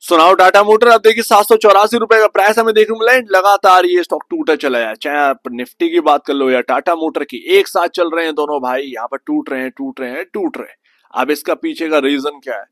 सुनाओ टाटा मोटर। अब देखिए 784 रुपए का प्राइस हमें देखने को मिला है। लगातार ये स्टॉक टूटा चला है, चाहे आप निफ्टी की बात कर लो या टाटा मोटर की, एक साथ चल रहे हैं दोनों भाई, यहाँ पर टूट रहे हैं टूट रहे हैं टूट रहे हैं। अब इसका पीछे का रीजन क्या है?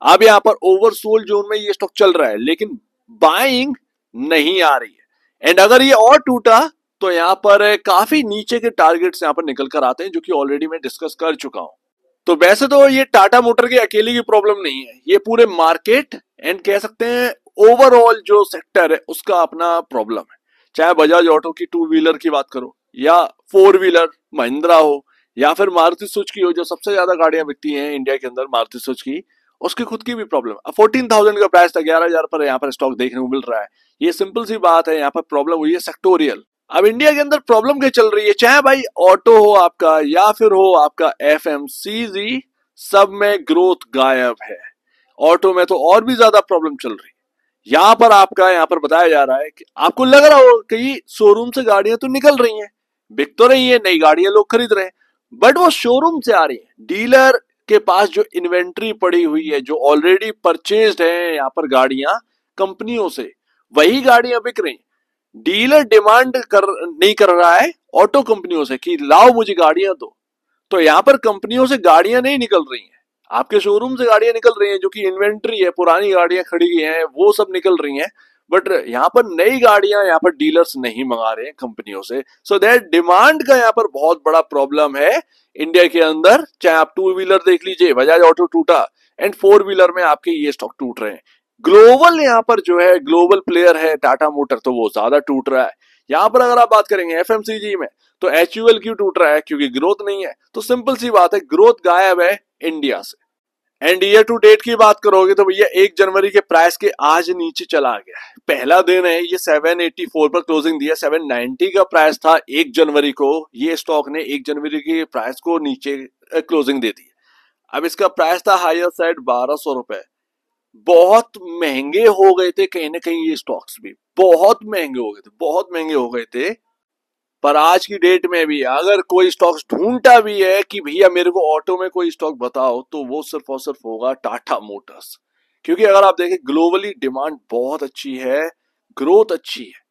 अब यहाँ पर ओवरसोल्ड जोन में ये स्टॉक चल रहा है, लेकिन बाइंग नहीं आ रही है। एंड अगर ये और टूटा तो यहाँ पर काफी नीचे के टारगेट्स यहाँ पर निकल कर आते हैं, जो कि ऑलरेडी मैं डिस्कस कर चुका हूं। तो वैसे तो ये टाटा मोटर की अकेले की प्रॉब्लम नहीं है, ये पूरे मार्केट एंड कह सकते हैं ओवरऑल जो सेक्टर है उसका अपना प्रॉब्लम है। चाहे बजाज ऑटो की टू व्हीलर की बात करो, या फोर व्हीलर महिंद्रा हो, या फिर मारुति सुजुकी हो, जो सबसे ज्यादा गाड़ियां बिकती हैं इंडिया के अंदर, मारुति सुजुकी, उसकी खुद की भी प्रॉब्लम है। 14,000 का प्राइस था, 11,000 पर यहाँ पर स्टॉक देखने को मिल रहा है। ये सिंपल सी बात है, यहाँ पर प्रॉब्लम हुई है सेक्टोरियल। अब इंडिया के अंदर प्रॉब्लम क्या चल रही है, चाहे भाई ऑटो हो आपका या फिर हो आपका एफएमसीजी, सब में ग्रोथ गायब है। ऑटो में तो और भी ज्यादा प्रॉब्लम चल रही है। यहाँ पर आपका यहाँ पर बताया जा रहा है कि आपको लग रहा हो कि शोरूम से गाड़ियां तो निकल रही हैं, बिक तो रही है, नई गाड़ियां लोग खरीद रहे हैं, बट वो शोरूम से आ रही है। डीलर के पास जो इन्वेंट्री पड़ी हुई है, जो ऑलरेडी परचेज्ड है यहाँ पर गाड़ियां कंपनियों से, वही गाड़ियां बिक रही हैं। डीलर डिमांड नहीं कर रहा है ऑटो कंपनियों से कि लाओ मुझे गाड़ियां दो, तो यहाँ पर कंपनियों से गाड़ियां नहीं निकल रही हैं, आपके शोरूम से गाड़ियां निकल रही हैं, जो कि इन्वेंट्री है, पुरानी गाड़ियां खड़ी हुई हैं वो सब निकल रही हैं। बट यहाँ पर नई गाड़ियां यहाँ पर डीलर्स नहीं मंगा रहे हैं कंपनियों से। सो दैट डिमांड का यहाँ पर बहुत बड़ा प्रॉब्लम है इंडिया के अंदर। चाहे आप टू व्हीलर देख लीजिए, बजाज ऑटो टूटा, एंड फोर व्हीलर में आपके ये स्टॉक टूट रहे हैं। ग्लोबल यहाँ पर जो है ग्लोबल प्लेयर है टाटा मोटर, तो वो ज्यादा टूट रहा है। यहाँ पर अगर आप बात करेंगे एफएमसीजी में, तो एचयूएल क्यों टूट रहा है? क्योंकि ग्रोथ नहीं है। तो सिंपल सी बात है, ग्रोथ गायब है इंडिया से। एंड ईयर टू डेट की बात करोगे तो भैया 1 जनवरी के प्राइस के आज नीचे चला गया है। पहला दिन है, ये 784 पर क्लोजिंग दिया। 790 का प्राइस था 1 जनवरी को, ये स्टॉक ने 1 जनवरी के प्राइस को नीचे क्लोजिंग दे दी। अब इसका प्राइस था हायर साइड 1200 रुपए। बहुत महंगे हो गए थे कहीं ना कहीं, ये स्टॉक्स भी बहुत महंगे हो गए थे, बहुत महंगे हो गए थे। पर आज की डेट में भी अगर कोई स्टॉक्स ढूंढता भी है कि भैया मेरे को ऑटो में कोई स्टॉक बताओ, तो वो सिर्फ और सिर्फ होगा टाटा मोटर्स। क्योंकि अगर आप देखें ग्लोबली डिमांड बहुत अच्छी है, ग्रोथ अच्छी है,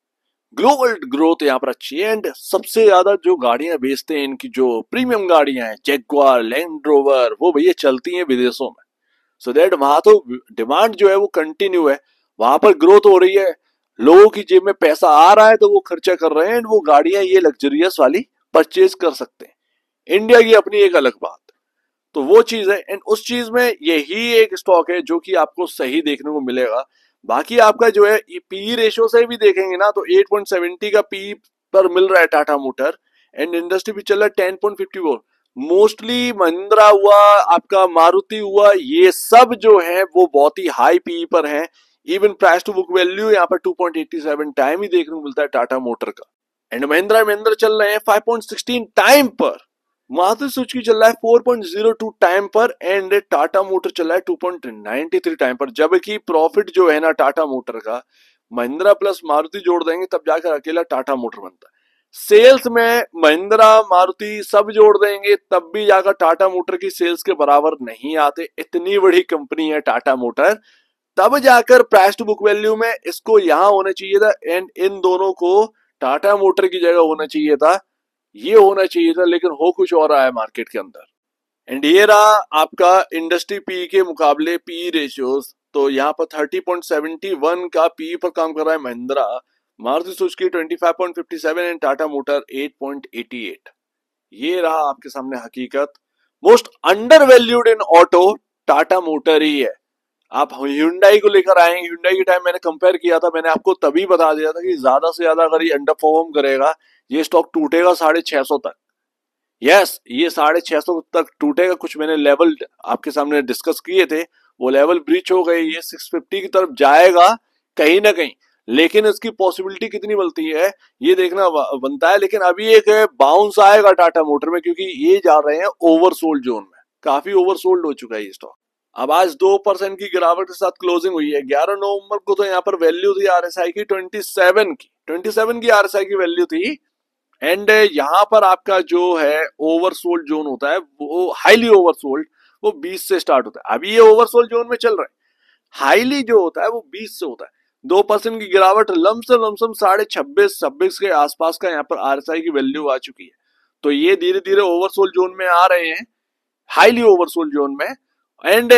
ग्लोबल ग्रोथ यहाँ पर अच्छी है। एंड सबसे ज्यादा जो गाड़ियां बेचते हैं, इनकी जो प्रीमियम गाड़ियां हैं, जैगुआर, लैंड रोवर, वो भैया चलती हैं विदेशों में। सो दैट वहां तो डिमांड जो है वो कंटिन्यू है, वहां पर ग्रोथ हो रही है, लोगों की जेब में पैसा आ रहा है तो वो खर्चा कर रहे हैं, एंड वो गाड़ियां ये लग्जरियस वाली परचेज कर सकते हैं। इंडिया की अपनी एक अलग बात, तो वो चीज है। एंड उस चीज में यही एक स्टॉक है जो कि आपको सही देखने को मिलेगा। बाकी आपका जो है पी रेशियो से भी देखेंगे ना, तो 8.70 का पी पर मिल रहा है टाटा मोटर, एंड इंडस्ट्री भी चल रहा है 10.54। मोस्टली महिंद्रा हुआ, आपका मारुति हुआ, ये सब जो है वो बहुत ही हाई पी पर है। Even price to book value यहाँ पर 2.87 टाइम ही देखने को मिलता है टाटा मोटर का। एंड महिंद्रा चल रहे हैं 5.16 टाइम पर, मारुति सुजुकी चल रहा है 4.02 टाइम पर, एंड टाटा मोटर चल रहा है 2.93 टाइम पर। जबकि प्रॉफिट जो है ना टाटा मोटर का, महिंद्रा प्लस मारुति जोड़ देंगे तब जाकर अकेला टाटा मोटर बनता है। सेल्स में महिंद्रा मारुति सब जोड़ देंगे तब भी जाकर टाटा मोटर की सेल्स के बराबर नहीं आते। इतनी बड़ी कंपनी है टाटा मोटर, तब जाकर प्राइस टू बुक वैल्यू में इसको यहां होना चाहिए था, एंड इन दोनों को टाटा मोटर की जगह होना चाहिए था, ये होना चाहिए था, लेकिन हो कुछ और रहा है मार्केट के अंदर। एंड ये रहा आपका इंडस्ट्री पी के मुकाबले पी रेशियोज, तो यहाँ पर 30.71 का पी पर काम कर रहा है Mahindra, Maruti Suzuki 25.57 and Tata motor 8.88। ये रहा आपके सामने हकीकत। Most under valued in auto Tata motor ही है। आप Hyundai को लेकर आएंगे, Hyundai के टाइम मैंने कंपेयर किया था, मैंने आपको तभी बता दिया था कि ज्यादा से ज्यादा अगर ये अंडर परफॉर्म करेगा, ये स्टॉक टूटेगा 650 तक। यस, ये 650 तक टूटेगा। कुछ मैंने लेवल आपके सामने डिस्कस किए थे, वो लेवल ब्रीच हो गए, ये 650 की तरफ जाएगा कहीं ना कहीं, लेकिन इसकी पॉसिबिलिटी कितनी बनती है ये देखना बनता है। लेकिन अभी एक बाउंस आएगा टाटा मोटर में, क्योंकि ये जा रहे हैं ओवरसोल्ड जोन में, काफी ओवरसोल्ड हो चुका है ये स्टॉक। अब आज 2% की गिरावट के साथ क्लोजिंग हुई है। 11 नवंबर को तो यहाँ पर वैल्यू थी आरएसआई की 27 की आरएसआई की वैल्यू थी। एंड यहाँ पर आपका जो है ओवरसोल्ड जोन होता है, वो हाईली ओवरसोल्ड, वो 20 से स्टार्ट होता है। अभी ये ओवरसोल्ड जोन में चल रहा है। हाईली जो होता है वो 20 से होता है। 2% की गिरावट लमसम 26.5 के आसपास का यहाँ पर आरएसआई की वैल्यू आ चुकी है। तो ये धीरे धीरे ओवरसोल्ड जोन में आ रहे हैं, हाईली ओवरसोल्ड जोन में। एंड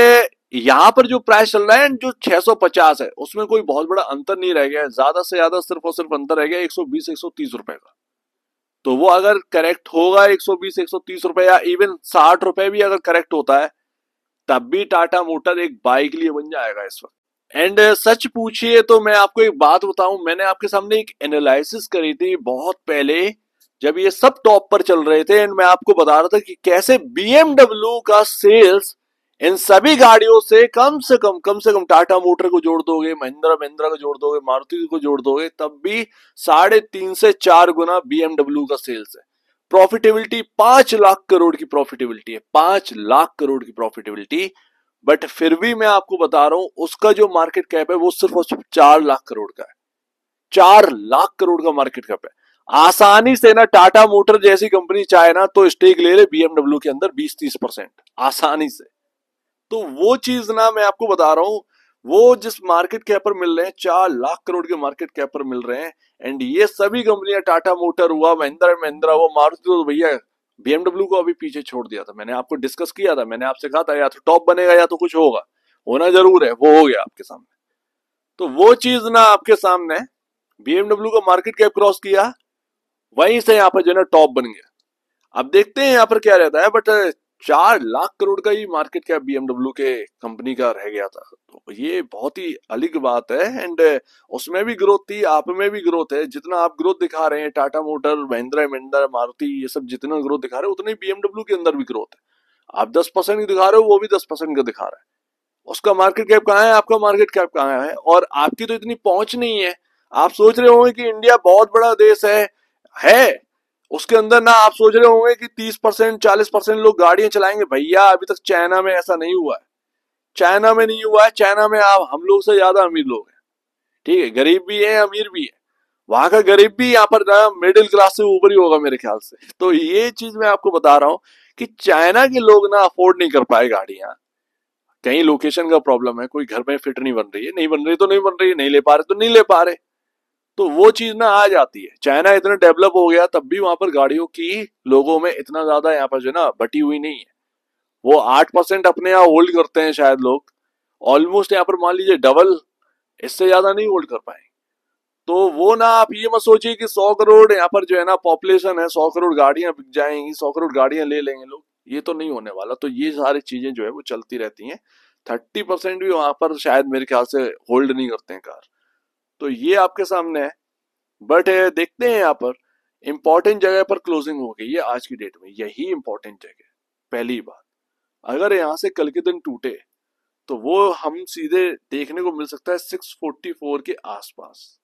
यहाँ पर जो प्राइस चल रहा है जो 650 है उसमें कोई बहुत बड़ा अंतर नहीं रह गया है, ज्यादा से ज्यादा सिर्फ और सिर्फ अंतर रह गया 120 130 रुपए का। तो वो अगर करेक्ट होगा 120 130 रुपए या इवन 60 रुपए भी अगर करेक्ट होता है तब भी टाटा मोटर एक बाइक के लिए बन जाएगा इस वक्त। एंड सच पूछिए तो मैं आपको एक बात बताऊं, मैंने आपके सामने एक एनालिसिस करी थी बहुत पहले जब ये सब टॉप पर चल रहे थे, एंड मैं आपको बता रहा था कि कैसे बीएमडब्ल्यू का सेल्स इन सभी गाड़ियों से कम से कम टाटा मोटर को जोड़ दोगे, महिंद्रा को जोड़ दोगे, मारुति को जोड़ दोगे, तब भी 3.5 से 4 गुना बीएमडब्ल्यू का सेल्स है। प्रॉफिटेबिलिटी 5 लाख करोड़ की प्रॉफिटेबिलिटी है, 5 लाख करोड़ की प्रॉफिटेबिलिटी। बट फिर भी मैं आपको बता रहा हूं उसका जो मार्केट कैप है वो सिर्फ और सिर्फ 4 लाख करोड़ का है। 4 लाख करोड़ का मार्केट कैप है। आसानी से ना टाटा मोटर जैसी कंपनी चाहे ना तो स्टेक ले ले बीएमडब्ल्यू के अंदर 20-30% आसानी से। तो वो चीज ना मैं आपको बता रहा हूं, वो जिस मार्केट कैप पर मिल रहे हैं 4 लाख करोड़ के मार्केट कैप पर मिल रहे हैं। एंड ये सभी कंपनियां टाटा मोटर हुआ, महिंद्रा हुआ, मारुति, तो भैया बीएमडब्ल्यू को अभी पीछे छोड़ दिया था। मैंने आपको डिस्कस किया था, मैंने आपसे कहा था या तो टॉप बनेगा या तो कुछ होगा, होना जरूर है, वो हो गया आपके सामने। तो वो चीज ना आपके सामने बीएमडब्ल्यू का मार्केट कैप क्रॉस किया, वहीं से यहाँ पर जो है टॉप बन गया। अब देखते हैं यहाँ पर क्या रहता है, बट 4 लाख करोड़ का ही मार्केट कैप बीएमडब्ल्यू के कंपनी का रह गया था। तो ये बहुत ही अलग बात है। एंड उसमें भी ग्रोथ थी, आप में भी ग्रोथ है। जितना आप ग्रोथ दिखा रहे हैं टाटा मोटर, महिंद्रा मारुति, ये सब जितना ग्रोथ दिखा रहे हो उतनी बीएमडब्ल्यू के अंदर भी ग्रोथ है। आप 10% की दिखा रहे हो, वो भी 10% का दिखा रहा है। उसका मार्केट कैप कहाँ है, आपका मार्केट कैप कहाँ है? और आपकी तो इतनी पहुंच नहीं है। आप सोच रहे होंगे कि इंडिया बहुत बड़ा देश है, उसके अंदर ना आप सोच रहे होंगे कि 30% 40% लोग गाड़ियां चलाएंगे। भैया अभी तक चाइना में ऐसा नहीं हुआ है, चाइना में नहीं हुआ है। चाइना में आप हम लोग से ज्यादा अमीर लोग हैं, ठीक है, गरीब भी है अमीर भी है। वहां का गरीब भी यहाँ पर मिडिल क्लास से ऊपर ही होगा मेरे ख्याल से। तो ये चीज मैं आपको बता रहा हूँ कि चाइना के लोग ना अफोर्ड नहीं कर पाए गाड़ियां। कहीं लोकेशन का प्रॉब्लम है, कोई घर में फिट नहीं बन रही है, नहीं बन रही तो नहीं बन रही है, नहीं ले पा रहे तो नहीं ले पा रहे। तो वो चीज ना आ जाती है। चाइना इतना डेवलप हो गया तब भी वहां पर गाड़ियों की लोगों में इतना ज्यादा यहाँ पर जो ना बटी हुई नहीं है। वो 8% अपने यहाँ होल्ड करते हैं शायद लोग, ऑलमोस्ट यहाँ पर मान लीजिए डबल, इससे ज्यादा नहीं होल्ड कर पाए। तो वो ना आप ये मत सोचिए कि 100 करोड़ यहाँ पर जो है ना पॉपुलेशन है, 100 करोड़ गाड़ियां बिक जाएंगी, 100 करोड़ गाड़ियां ले लेंगे लोग, ये तो नहीं होने वाला। तो ये सारी चीजें जो है वो चलती रहती हैं। 30% भी वहां पर शायद मेरे ख्याल से होल्ड नहीं करते हैं कार। तो ये आपके सामने है। बट देखते हैं यहाँ पर इंपॉर्टेंट जगह पर क्लोजिंग हो गई है आज की डेट में, यही इंपॉर्टेंट जगह। पहली बात, अगर यहाँ से कल के दिन टूटे तो वो हम सीधे देखने को मिल सकता है 644 के आसपास।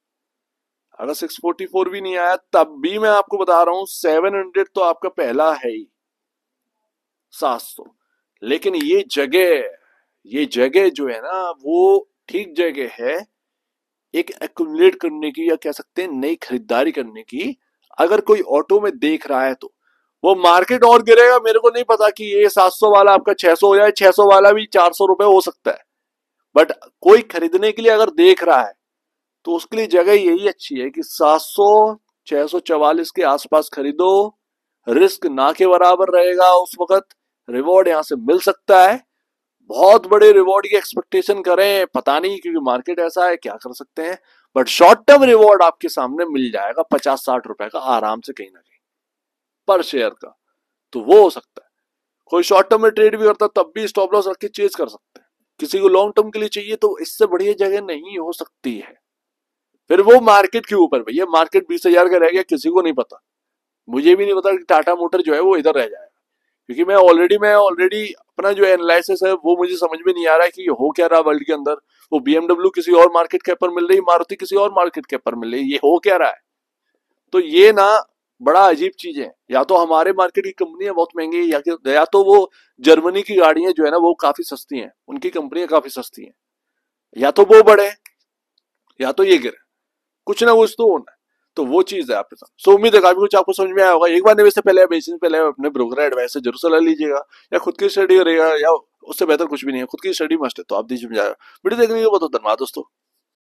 अगर 644 भी नहीं आया तब भी मैं आपको बता रहा हूं 700 तो आपका पहला है ही, 700। लेकिन ये जगह जो है ना वो ठीक जगह है एक एक्यूमुलेट करने की, या कह सकते हैं नई खरीदारी करने की। अगर कोई ऑटो में देख रहा है तो वो मार्केट और गिरेगा, मेरे को नहीं पता कि ये 700 वाला आपका 600 हो जाए, 600 वाला भी 400 रुपए हो सकता है। बट कोई खरीदने के लिए अगर देख रहा है तो उसके लिए जगह यही अच्छी है कि 700 644 के आसपास खरीदो। रिस्क ना के बराबर रहेगा उस वक्त, रिवॉर्ड यहां से मिल सकता है। बहुत बड़े रिवॉर्ड की एक्सपेक्टेशन करें पता नहीं, क्योंकि मार्केट ऐसा है, क्या कर सकते हैं। बट शॉर्ट टर्म रिवॉर्ड आपके सामने मिल जाएगा 50-60 रुपए का आराम से, कहीं ना कहीं पर शेयर का। तो वो हो सकता है। कोई शॉर्ट टर्म में ट्रेड भी करता है तब भी स्टॉप लॉस रख के चेज कर सकते हैं। किसी को लॉन्ग टर्म के लिए चाहिए तो इससे बढ़िया जगह नहीं हो सकती है। फिर वो मार्केट के ऊपर, भैया मार्केट 20,000 का रह गया, किसी को नहीं पता, मुझे भी नहीं पता कि टाटा मोटर जो है वो इधर रह जाएगा। क्योंकि मैं ऑलरेडी अपना जो एनालिसिस है वो मुझे समझ में नहीं आ रहा है कि हो क्या रहा वर्ल्ड के अंदर। वो बीएमडब्ल्यू किसी और मार्केट कैप पर मिल रही, मारुति किसी और मार्केट कैप पर मिल रही, ये हो क्या रहा है? तो ये ना बड़ा अजीब चीज है। या तो हमारे मार्केट की कंपनियां बहुत महंगी, या तो वो जर्मनी की गाड़ियां जो है ना वो काफी सस्ती हैं, उनकी कंपनियां काफी सस्ती हैं। या तो वो बढ़े या तो ये गिरे, कुछ ना कुछ तो होना है। तो वो चीज है आपके साथ। सो उम्मीद है काफी कुछ आपको समझ में आया होगा। एक बार निवेश से पहले बेचने से पहले अपने ब्रोकर एडवाइस से जरूर सलाह लीजिएगा, या खुद की स्टडी करिएगा, या उससे बेहतर कुछ भी नहीं है, खुद की स्टडी मस्ट है। तो आप दीजिए वीडियो देखने के लिए बहुत बहुत धन्यवाद दोस्तों।